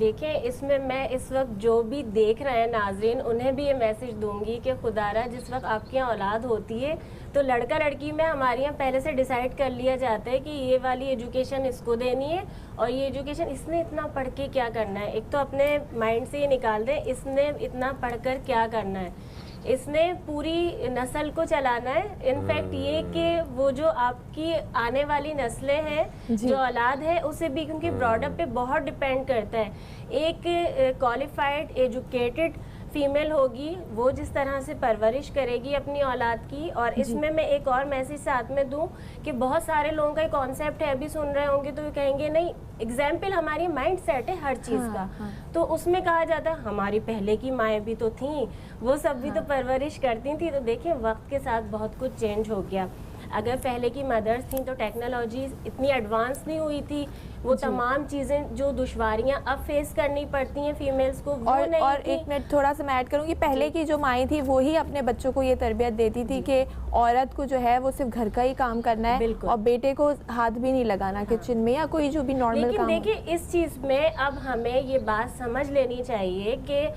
دیکھیں اس میں اس وقت جو بھی دیکھ رہے ہیں ناظرین انہیں بھی یہ میسج دوں گی کہ خدا را جس وقت آپ کے یہاں اولاد ہوتی ہے تو لڑکا لڑکی میں ہمارے یہاں پہلے سے ڈیسائیڈ کر لیا جاتا ہے کہ یہ والی ایجوکیشن اس کو دینی ہے اور یہ ایجوکیشن اس نے اتنا پڑھ کے کیا کرنا ہے. ایک تو اپنے مائنڈ سے یہ نکال دیں اس نے اتنا پڑھ کر کیا کرنا ہے, اس نے پوری نسل کو چلانا ہے. انفیکٹ یہ کہ وہ جو آپ کی آنے والی نسلیں ہیں جو اولاد ہے اسے بھی کیونکہ براڈ اپ پہ بہت ڈپینڈ کرتا ہے. ایک کوالیفائڈ ایجوکیٹڈ فیمیل ہوگی وہ جس طرح سے پرورش کرے گی اپنی اولاد کی. اور اس میں ایک اور میسج ساتھ میں دوں کہ بہت سارے لوگوں کا کانسیپٹ ہے ابھی سن رہے ہوں گے تو وہ کہیں گے نہیں ایگزامپل ہماری مائنڈ سیٹ ہے ہر چیز کا. تو اس میں کہا جاتا ہے ہماری پہلے کی مائیں بھی تو تھیں وہ سب بھی تو پرورش کرتی تھیں. تو دیکھیں وقت کے ساتھ بہت کچھ چینج ہو گیا. اگر پہلے کی مدرس تھیں تو ٹیکنالوجی اتنی ایڈوانس نہیں ہوئی تھی, وہ تمام چیزیں جو دشواریاں اب فیس کرنی پڑتی ہیں فیمیلز کو وہ نہیں. اور ایک منٹ تھوڑا سا میں ایڈ کروں کہ پہلے کی جو مائیں تھیں وہی اپنے بچوں کو یہ تربیت دیتی تھی کہ عورت کو جو ہے وہ صرف گھر کا ہی کام کرنا ہے اور بیٹے کو ہاتھ بھی نہیں لگانا کچن میں یا کوئی جو بھی نارمل کام. لیکن دیکھیں اس چیز میں اب ہمیں یہ بات سمجھ لینی چاہیے کہ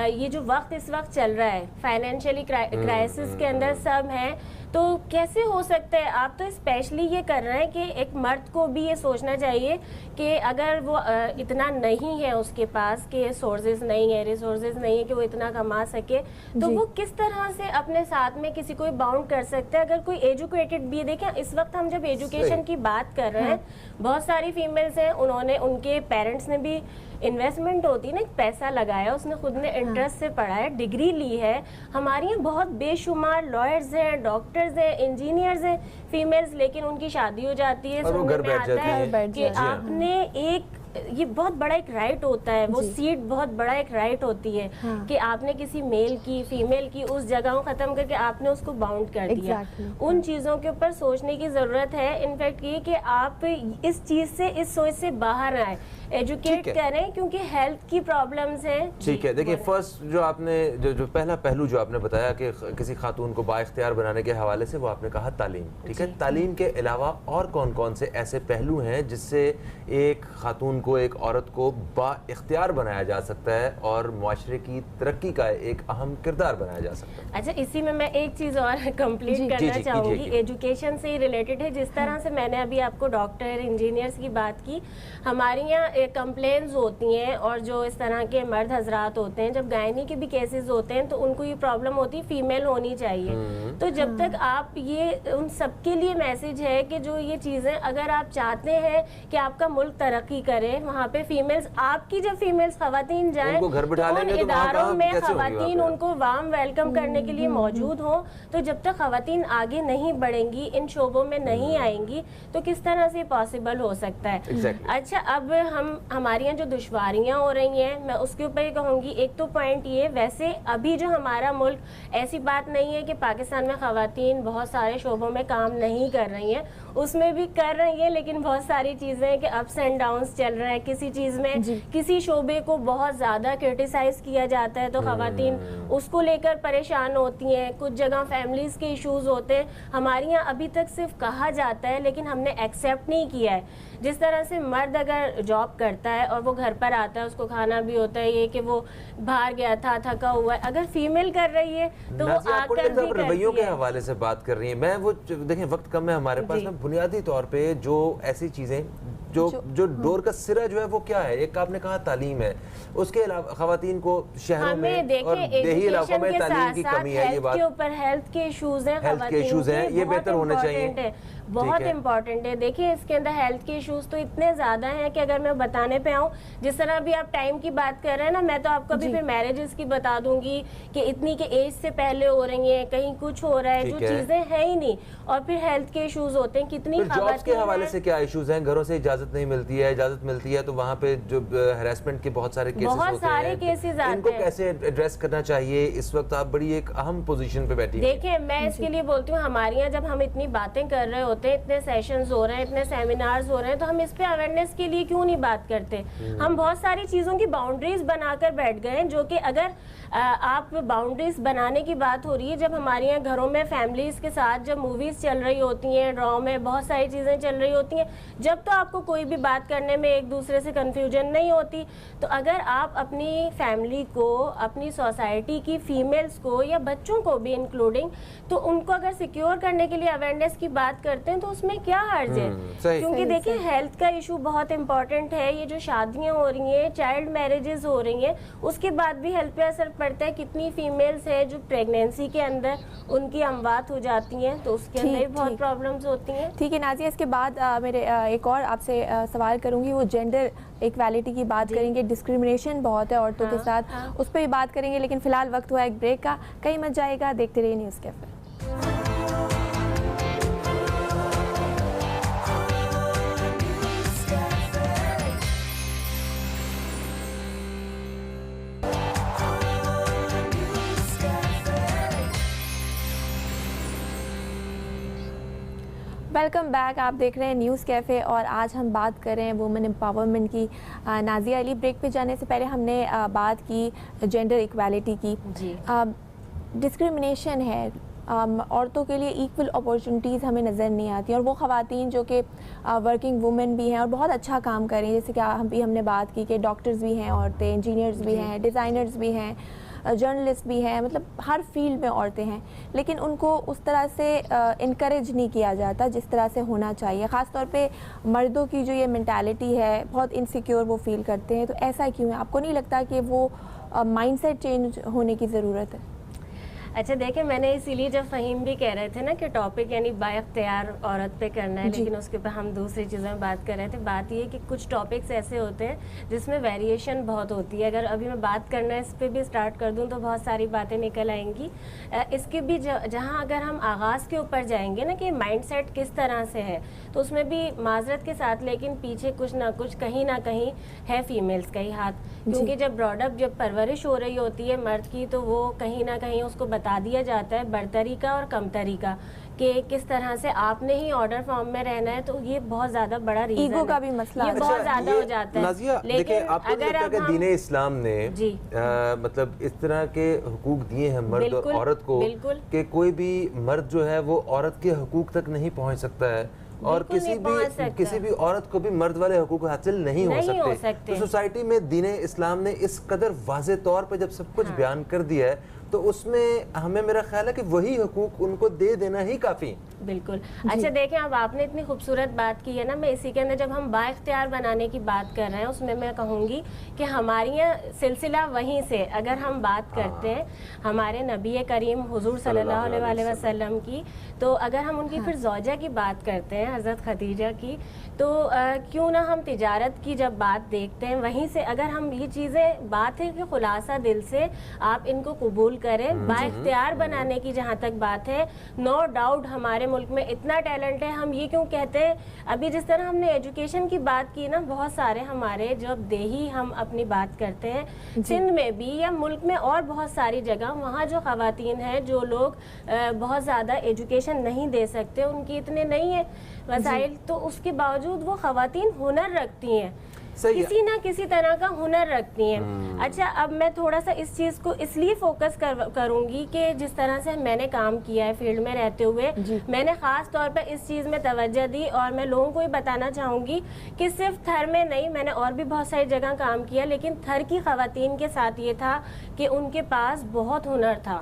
یہ جو وقت اس وقت چل رہا ہے فائنینشلی کرائسس کے اندر سب ہیں تو کیسے ہو سکتا ہے. آپ تو اسپیشلی یہ کر رہے ہیں کہ ایک مرد کو بھی یہ سوچنا چاہیے کہ اگر وہ اتنا نہیں ہے اس کے پاس کہ سورسز نہیں ہے ریسورسز نہیں ہے کہ وہ اتنا کما سکے تو وہ کس طرح سے اپنے ساتھ میں کسی کو باؤنڈ کر سکتا ہے. اگر کوئی ایجوکیٹڈ بھی دیکھیں اس وقت ہم جب ایجوکیشن کی بات کر رہے ہیں بہت ساری فیمیلز ہیں انہوں نے ان کے پیرنٹس نے بھی انویسٹمنٹ ہوتی ہے نا پیسہ لگایا اس نے خود نے انٹرسٹ سے پڑھا ہے ڈگری لی ہے. ہمارے یہاں بہت بے شمار لائرز ہیں ڈاکٹرز ہیں انجینئرز ہیں فیمیلز لیکن ان کی شادی ہو جاتی ہے سننے میں آتا ہے کہ آپ نے ایک یہ بہت بڑا ایک رائٹ ہوتا ہے وہ سیٹ بہت بڑا ایک رائٹ ہوتی ہے کہ آپ نے کسی میل کی فیمیل کی اس جگہ کو ختم کر کے آپ نے اس کو باؤنڈ کر دیا. ان چیزوں کے اوپر سوچنے کی ضرورت ہے. انفیکٹ یہ کہ آپ اس چیز سے اس سوچ سے باہر آئیں ایجوکیٹ کریں کیونکہ ہیلتھ کی پرابلمز ہیں. ٹھیک ہے دیکھیں فرسٹ جو آپ نے جو پہلا پہلو جو آپ نے بتایا کہ کسی خاتون کو با اختیار بنانے کے حوالے سے وہ آپ نے کہا تعلیم. ٹھیک ہے تعلیم کے علاوہ اور کون کون سے ایسے پہلو ہیں جس سے ایک خاتون کو ایک عورت کو با اختیار بنایا جا سکتا ہے اور معاشرے کی ترقی کا ایک اہم کردار بنایا جا سکتا ہے. اچھا اسی میں ایک چیز اور کمپلیٹ کرنا چاہوں گی ایجوکیشن سے ہی ریلیٹڈ ہے. جس طرح سے میں نے ابھی آپ کو ڈاکٹر انجینئرس کی بات کی ہمارے یہاں کمپلینز ہوتی ہیں اور جو اس طرح کے مرد حضرات ہوتے ہیں جب گائنی کے بھی کیسز ہوتے ہیں تو ان کو یہ پرابلم ہوتی ہے فیمیل ہونی چاہیے. تو جب تک آپ یہ ان سب کے لیے میسج ہے کہ جو یہ چیزیں اگر آپ چاہتے ہیں کہ آپ کا ملک ترقی کرے وہاں پہ فیمیلز آپ کی جب فیمیلز خواتین جائیں تو ان اداروں میں خواتین ان کو وارم ویلکم کرنے کے لیے موجود ہوں. تو جب تک خواتین آگے نہیں بڑھیں گی ان شعبوں میں نہیں آئیں گی تو کس طرح سے پاسبل ہو سکتا ہے. اچھا اب ہمارے یہاں جو دشواریاں ہو رہی ہیں میں اس کے اوپر یہ کہوں گی ایک تو پوائنٹ یہ ویسے ابھی جو ہمارا ملک ایسی بات نہیں ہے کہ پاکستان میں خواتین بہت سارے شعبوں میں کام نہیں کر رہی ہیں اس میں بھی کر رہی ہیں لیکن بہت ساری چیزیں ہیں کہ اپس اینڈ ڈاؤنس چل رہے ہیں. کسی چیز میں کسی شعبے کو بہت زیادہ کرٹیسائز کیا جاتا ہے تو خواتین اس کو لے کر پریشان ہوتی ہیں. کچھ جگہ فیملیز کے ایشوز ہوتے ہیں ہمارے یہاں ابھی تک صرف کہا جاتا ہے لیکن ہم نے ایکسیپٹ نہیں کیا ہے. جس طرح سے مرد اگر جاب کرتا ہے اور وہ گھر پر آتا ہے اس کو کھانا بھی ہوتا ہے یہ کہ وہ باہر گیا تھا تھکا ہوا ہے اگر فیمیل کر رہی ہے تو وہ آ کر بھی رویوں کے حوالے سے بات کر رہی ہیں. میں وہ دیکھیں وقت کم ہے ہمارے پاس میں بنیادی طور پہ جو ایسی چیزیں جو ڈور کا سرا جو ہے وہ کیا ہے ایک آپ نے کہا تعلیم ہے اس کے علاوہ خواتین کو شہروں میں اور دیہی علاقوں میں تعلیم کی کمی ہے. یہ بات ہیلتھ کے ایشوز ہیں یہ بہتر ہونے چاہیے بہت امپورٹنٹ ہے. دیکھیں اس کے اندر ہیلتھ کے ایشوز تو اتنے زیادہ ہیں کہ اگر میں بتانے پہ آؤں جس طرح بھی آپ ٹائم کی بات کر رہے ہیں نا میں تو آپ کو بھی پھر میرجز کی بتا دوں گی کہ اتنی کے ایج سے پہلے ہو رہی ہیں کہیں کچھ ہو رہا ہے جو چیزیں ہیں ہی نہیں. اور پھر ہیلتھ کے ایشوز ہوتے ہیں کتنی جابس کے حوالے سے کیا ایشوز ہیں گھروں سے اجازت نہیں ملتی ہے اجازت ملتی ہے تو وہاں پہ جو ہراسمنٹ کے بہت سارے کیسز ان کو کیسے ایڈریس کرنا چاہیے. اس وقت آپ بڑی ایک اہم پوزیشن پہ بیٹھی ہیں. دیکھیں میں اس کے لیے بولتی ہوں ہمارے یہاں جب ہم اتنی باتیں کر رہے ہوتے ہیں اتنے سیشنز ہو رہے ہیں اتنے سیمینارز ہو رہے ہیں تو ہم اس پہ اویئرنیس کے لیے کیوں نہیں بات کرتے. ہم بہت ساری چیزوں کی باؤنڈریز بنا کر بیٹھ گئے ہیں جو کہ اگر آپ باؤنڈریز بنانے کی بات ہو رہی ہے جب ہمارے یہاں گھروں میں فیملیز کے ساتھ جب موویز چل رہی ہوتی ہیں ڈرامے بہت ساری چیزیں چل رہی ہوتی ہیں جب تو آپ کو کوئی بھی بات کرنے میں ایک دوسرے سے کنفیوژن نہیں ہوتی. تو اگر آپ اپنی فیملی کو, اپنی سوسائٹی کی فیمیلز کو یا بچوں کو بھی انکلوڈنگ, تو ان کو اگر سیکیور کرنے کے لیے اویئرنیس کی بات کرتے ہیں تو اس میں کیا حرج ہے؟ کیونکہ دیکھیں ہیلتھ کا ایشو بہت امپورٹنٹ ہے. یہ جو شادیاں ہو رہی ہیں, چائلڈ میرجز ہو رہی ہیں, اس کے بعد بھی ہیلتھ پہ اثر پڑتا ہے. کتنی فیمیلز ہیں جو پریگنینسی کے اندر ان کی اموات ہو جاتی ہیں, تو اس کے اندر بھی بہت پرابلمز ہوتی ہیں. ٹھیک ہے نازیہ, اس کے بعد میرے ایک اور آپ سے سوال کروں گی, وہ جینڈر ایکویلٹی کی بات کریں گے. ڈسکریمنیشن بہت ہے عورتوں کے ساتھ, اس پہ بھی بات کریں گے, لیکن فی الحال وقت ہوا ایک بریک کا. کہیں مت جائے گا, دیکھتے رہیے نیوز کیفے. ویلکم بیک, آپ دیکھ رہے ہیں نیوز کیفے اور آج ہم بات کر رہے ہیں وومن امپاورمنٹ کی. نازیہ علی, بریک پہ جانے سے پہلے ہم نے بات کی جینڈر ایکویلٹی کی. ڈسکریمنیشن ہے, عورتوں کے لیے ایکول اپورچونیٹیز ہمیں نظر نہیں آتی, اور وہ خواتین جو کہ ورکنگ وومن بھی ہیں اور بہت اچھا کام کر رہی ہیں, جیسے کہ ہم نے بات کی کہ ڈاکٹرز بھی ہیں عورتیں, انجینئرز بھی ہیں, ڈیزائنرز بھی ہیں, جرنلسٹ بھی ہیں, مطلب ہر فیلڈ میں عورتیں ہیں, لیکن ان کو اس طرح سے انکریج نہیں کیا جاتا جس طرح سے ہونا چاہیے. خاص طور پہ مردوں کی جو یہ مینٹالٹی ہے, بہت انسیکیور وہ فیل کرتے ہیں. تو ایسا کیوں ہے؟ آپ کو نہیں لگتا کہ وہ مائنڈ سیٹ چینج ہونے کی ضرورت ہے؟ اچھا دیکھیں, میں نے اسی لیے جب فہیم بھی کہہ رہے تھے نا کہ ٹاپک یعنی با اختیار عورت پہ کرنا ہے, لیکن اس کے اوپر ہم دوسری چیزوں میں بات کر رہے تھے. بات یہ ہے کہ کچھ ٹاپکس ایسے ہوتے ہیں جس میں ویریشن بہت ہوتی ہے. اگر ابھی میں بات کرنا ہے اس پہ بھی اسٹارٹ کر دوں تو بہت ساری باتیں نکل آئیں گی. اس کے بھی جہاں اگر ہم آغاز کے اوپر جائیں گے نا کہ مائنڈ سیٹ کس طرح سے ہے, تو اس میں بھی معذرت کے ساتھ لیکن پیچھے کچھ نہ کچھ کہیں نہ کہیں ہے فیمیلز کا ہی ہاتھ. کیونکہ جب براڈ اپ, جب پرورش ہو رہی ہوتی ہے مرد کی, تو وہ کہیں نہ کہیں اس کو بتا دیا جاتا ہے برتری کا اور کمتری کا, کہ کس طرح سے آپ نے ہی آرڈر فارم میں رہنا ہے. تو یہ بہت زیادہ بڑا ریزن ہے, ایگو کا بھی مسئلہ یہ بہت زیادہ ہو جاتا ہے. لیکن آپ کو لگتا ہے کہ دین اسلام نے مطلب اس طرح کے حقوق دیے ہیں مرد اور عورت کو کہ کوئی بھی مرد جو ہے وہ عورت کے حقوق تک نہیں پہنچ سکتا ہے, اور کسی بھی عورت کو بھی مرد والے حقوق حاصل نہیں ہو سکتے. تو سوسائٹی میں دین اسلام نے اس قدر واضح طور پہ جب سب کچھ بیان کر دیا ہے, تو اس میں ہمیں میرا خیال ہے کہ وہی حقوق ان کو دے دینا ہی کافی. بالکل. اچھا دیکھیں, اب آپ نے اتنی خوبصورت بات کی ہے نا, میں اسی کے اندر جب ہم با اختیار بنانے کی بات کر رہے ہیں, اس میں کہوں گی کہ ہماری سلسلہ وہیں سے اگر ہم بات کرتے ہیں ہمارے نبی کریم حضور صلی اللہ علیہ وسلم کی, تو اگر ہم ان کی پھر زوجہ کی بات کرتے ہیں, حضرت خدیجہ کی, تو کیوں نہ ہم تجارت کی جب بات دیکھتے ہیں وہیں سے اگر ہم یہ چیزیں, بات ہے کہ خلاصہ دل سے آپ ان کو قبول کریں. با اختیار بنانے کی جہاں تک بات ہے, نو ڈاؤٹ ہمارے ملک میں اتنا ٹیلنٹ ہے. ہم یہ کیوں کہتے ہیں, ابھی جس طرح ہم نے ایجوکیشن کی بات کی نا, بہت سارے ہمارے جب دیہی ہم اپنی بات کرتے ہیں, سندھ میں بھی یا ملک میں اور بہت ساری جگہ, وہاں جو خواتین ہیں جو لوگ بہت زیادہ ایجوکیشن نہیں دے سکتے, ان کی اتنے نہیں ہیں وسائل, تو اس کے باوجود وہ خواتین ہنر رکھتی ہیں, کسی نہ کسی طرح کا ہنر رکھتی ہیں. اچھا, اب میں تھوڑا سا اس چیز کو اس لیے فوکس کروں گی کہ جس طرح سے میں نے کام کیا ہے فیلڈ میں رہتے ہوئے, میں نے خاص طور پر اس چیز میں توجہ دی, اور میں لوگوں کو یہ بتانا چاہوں گی کہ صرف تھر میں نہیں, میں نے اور بھی بہت ساری جگہ کام کیا, لیکن تھر کی خواتین کے ساتھ یہ تھا کہ ان کے پاس بہت ہنر تھا,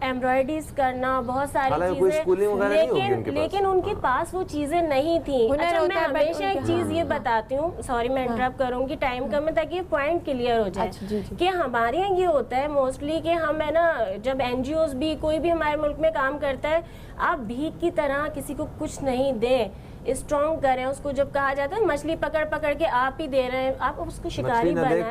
ایمبرائڈریز کرنا, بہت ساری چیزیں, لیکن ان کے پاس وہ چیزیں نہیں تھیں. اچھا, میں ہمیشہ ایک چیز یہ بتاتی ہوں, سوری میں انٹرپٹ کروں گی, ٹائم کم ہے تاکہ یہ پوائنٹ کلیئر ہو جائے, کہ ہمارے یہاں یہ ہوتا ہے موسٹلی کہ ہم ہے نا, جب این جی اوز بھی کوئی بھی ہمارے ملک میں کام کرتا ہے, آپ بھیک کی طرح کسی کو کچھ نہیں دیں, اسٹرانگ کریں اس کو. جب کہا جاتا ہے مچھلی پکڑ پکڑ کے آپ ہی دے رہے ہیں, آپ اس کو شکاری بنائیں,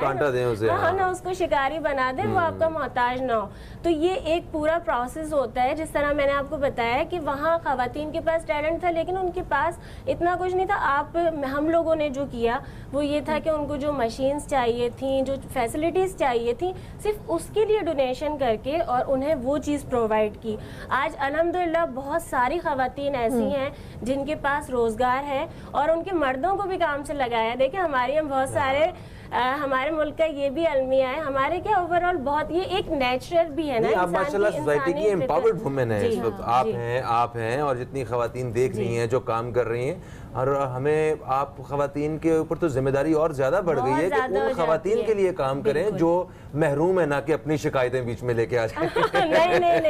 ہاں نا, اس کو شکاری بنا دیں, وہ آپ کا محتاج نہ ہو. تو یہ ایک پورا پروسیس ہوتا ہے. جس طرح میں نے آپ کو بتایا کہ وہاں خواتین کے پاس ٹیلنٹ تھا, لیکن ان کے پاس اتنا کچھ نہیں تھا. ہم لوگوں نے جو کیا وہ یہ تھا کہ ان کو جو مشینز چاہیے تھیں, جو فیسلٹیز چاہیے تھیں, صرف اس کے لیے ڈونیشن کر کے اور انہیں وہ چیز پرووائڈ کی. آج الحمدللہ بہت ساری خواتین ایسی ہیں جن کے پاس روزگار ہے, اور ان کے مردوں کو بھی کام سے لگایا. دیکھیں ہمارے یہاں بہت سارے ہمارے ملک کا یہ بھی المیہ ہے. ہمارے کیا اوور آل بہت یہ ایک نیچرل بھی ہے نا. آپ ماشاءاللہ سوسائٹی کی امپاورڈ وومن ہیں اس وقت. آپ ہیں اور جتنی خواتین دیکھ رہی ہیں جو کام کر رہی ہیں, اور ہمیں آپ خواتین کے اوپر تو ذمہ داری اور زیادہ بڑھ گئی ہے کہ ان خواتین کے لیے کام کریں جو محروم ہیں, نہ کہ اپنی شکایتیں بیچ میں لے کے آ جائیں.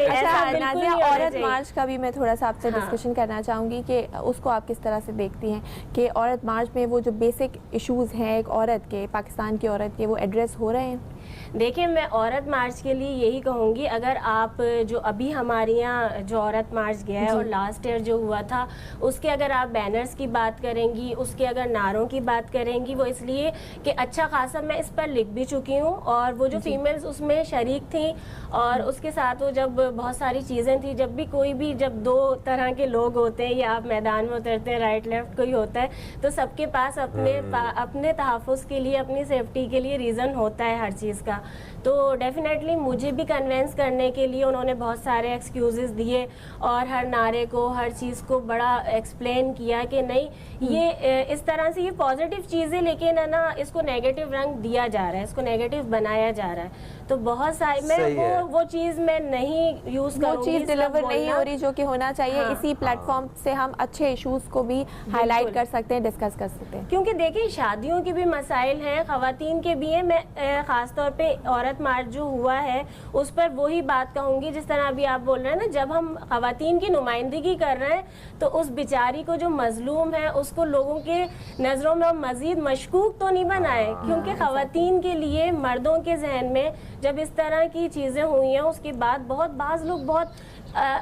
اچھا نازیہ, عورت مارچ کا بھی میں تھوڑا سا آپ سے ڈسکشن کرنا چاہوں گی کہ اس کو آپ کس طرح سے دیکھتی ہیں کہ عورت مارچ میں وہ جو بیسک ایشوز ہیں ایک عورت کے, پاکستان کی عورت کے, وہ ایڈریس ہو رہے ہیں؟ دیکھیں میں عورت مارچ کے لیے یہی کہوں گی, اگر آپ جو ابھی ہمارے یہاں جو عورت مارچ گیا ہے اور لاسٹ ایئر جو ہوا تھا اس کے اگر آپ بینرز کی بات کریں گی, اس کے اگر نعروں کی بات کریں گی, وہ اس لیے کہ اچھا خاصا میں اس پر لکھ بھی چکی ہوں, اور وہ جو فیمیلز اس میں شریک تھیں اور اس کے ساتھ وہ جب بہت ساری چیزیں تھیں, جب بھی کوئی بھی جب دو طرح کے لوگ ہوتے ہیں یا آپ میدان میں اترتے ہیں, رائٹ لیفٹ کوئی ہوتا ہے, تو سب کے پاس اپنے تحفظ کے لیے, اپنی سیفٹی کے لیے ریزن ہوتا ہے ہر چیز کا. تو ڈیفینیٹلی مجھے بھی کنونس کرنے کے لیے انہوں نے بہت سارے ایکسکیوزز دیے اور ہر نعرے کو, ہر چیز کو بڑا ایکسپلین کیا کہ نہیں یہ اس طرح سے یہ پازیٹیو چیز ہے, لیکن ہے نا اس کو نیگیٹو رنگ دیا جا رہا ہے, اس کو نیگیٹو بنایا جا رہا ہے. تو بہت ساری میں وہ چیز میں نہیں یوز کروں گی, وہ چیز ڈیلیور نہیں ہو رہی جو کہ ہونا چاہیے. اسی پلیٹ فارم سے ہم اچھے ایشوز کو بھی ہائی لائٹ کر سکتے ہیں, ڈسکس کر سکتے ہیں, کیونکہ دیکھیں شادیوں کے بھی مسائل ہیں, خواتین کے بھی ہیں. میں خاص طور پہ عورت مارچ جو ہوا ہے اس پر وہی بات کہوں گی جس طرح ابھی آپ بول رہے ہیں نا, جب ہم خواتین کی نمائندگی کر رہے ہیں تو اس بیچاری کو جو مظلوم ہے اس کو لوگوں کے نظروں میں مزید مشکوک تو نہیں بنائے, کیونکہ خواتین کے لیے مردوں کے ذہن میں جب اس طرح کی چیزیں ہوئی ہیں اس کے بعد بعض لوگ بہت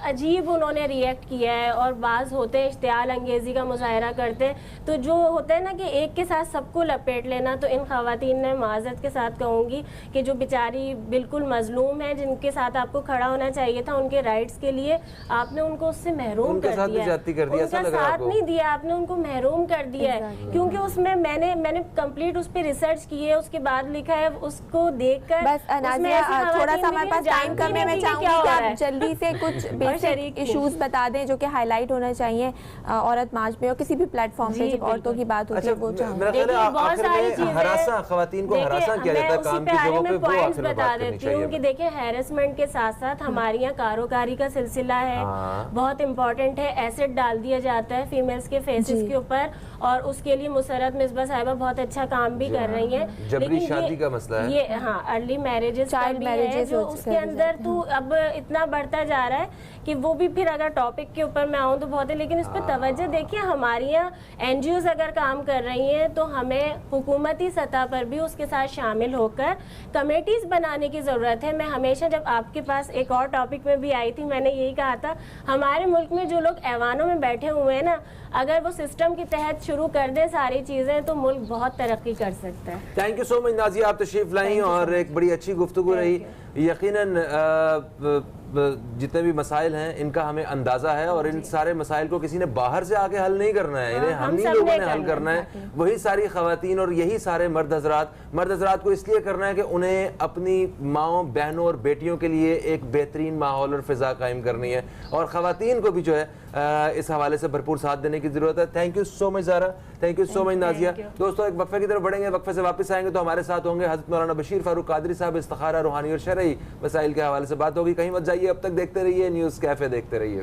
عجیب انہوں نے ریئیکٹ کیا ہے, اور بعض ہوتے ہیں اشتعال انگیزی کا مظاہرہ کرتے ہیں. تو جو ہوتا ہے نا کہ ایک کے ساتھ سب کو لپیٹ لینا, تو ان خواتین نے معذرت کے ساتھ کہوں گی کہ جو بیچاری بالکل مظلوم ہے, جن کے ساتھ آپ کو کھڑا ہونا چاہیے تھا ان کے رائٹس کے لیے, آپ نے ان کو اس سے محروم کر دیا, ان کا ساتھ نہیں دیا, آپ نے ان کو محروم کر دیا ہے. کیونکہ اس میں نے کمپلیٹ اس پہ ریسرچ کی ہے, اس کے بعد لکھا ہے, اس کو دیکھ کر بس نازیہ تھوڑا سا ہمارے پاس ٹائم کم ہے, میں چاہوں گی کہ آپ جلدی سے کچھ بیسک ایشوز بتا دیں جو کہ ہائی لائٹ ہونا چاہیے عورت مارچ میں, اور کسی بھی پلیٹ فارم پہ جب عورتوں کی بات ہوتی ہے وہ چاہوں گی. بہت ساری چیزیں خواتین کو ہراساں کیا جاتا ہے کام کی جگہوں پہ, وہ پوائنٹس بتا دیتی ہوں کہ دیکھیں ہیرسمنٹ کے ساتھ ساتھ ہماری یہاں کاروکاری کا سلسلہ ہے, بہت امپورٹنٹ ہے. ایسڈ ڈال دیا جاتا ہے فیمیلز کے فیسز کے اوپر, اور اس کے لیے مسرت مصباح صاحبہ بہت اچھا کام بھی کر رہی ہیں. جبری شادی کا مسئلہ ہے یہ, ہاں ارلی میرجز, چائلڈ میرجز, جو اس کے اندر تو اب اتنا بڑھتا جا رہا ہے کہ وہ بھی پھر اگر ٹاپک کے اوپر میں آؤں تو بہت ہے, لیکن اس پہ توجہ دیکھیے. ہماری یہاں این جی اوز اگر کام کر رہی ہیں تو ہمیں حکومتی سطح پر بھی اس کے ساتھ شامل ہو کر کمیٹیز بنانے کی ضرورت ہے. میں ہمیشہ جب آپ کے پاس ایک اور ٹاپک میں بھی آئی تھی میں نے یہی کہا تھا, ہمارے ملک میں جو لوگ ایوانوں میں بیٹھے ہوئے ہیں نا, اگر وہ سسٹم کے تحت شروع کر دیں ساری چیزیں تو ملک بہت ترقی کر سکتا ہے. Thank you so much Nazia, آپ تشریف لائیں اور ایک بڑی اچھی گفتگو رہی. یقیناً جتنے بھی مسائل ہیں ان کا ہمیں اندازہ ہے, اور ان سارے مسائل کو کسی نے باہر سے آگے حل نہیں کرنا ہے, انہیں ہم ہی لوگوں نے حل کرنا ہے. وہی ساری خواتین اور یہی سارے مرد حضرات کو اس لیے کرنا ہے کہ انہیں اپنی ماؤں, بہنوں اور بیٹیوں کے لیے ایک بہترین ماحول اور فضا قائم کرنی ہے, اور خواتین کو بھی جو ہے اس حوالے سے بھرپور ساتھ دینے کی ضرورت ہے. Thank you so much Zara, thank you so much Nazia. دوستوں ایک وقفے کی طرف بڑھیں گے, وقفے سے واپس آئیں گے تو ہمارے ساتھ ہوں گے حضرت مولانا بشیر فاروق قادری صاحب, استخارہ روحانی اور شرعی مسائل کے حوالے سے بات ہوگی. کہیں مت جائیے, اب تک دیکھتے رہیے نیوز کیفے, دیکھتے رہیے.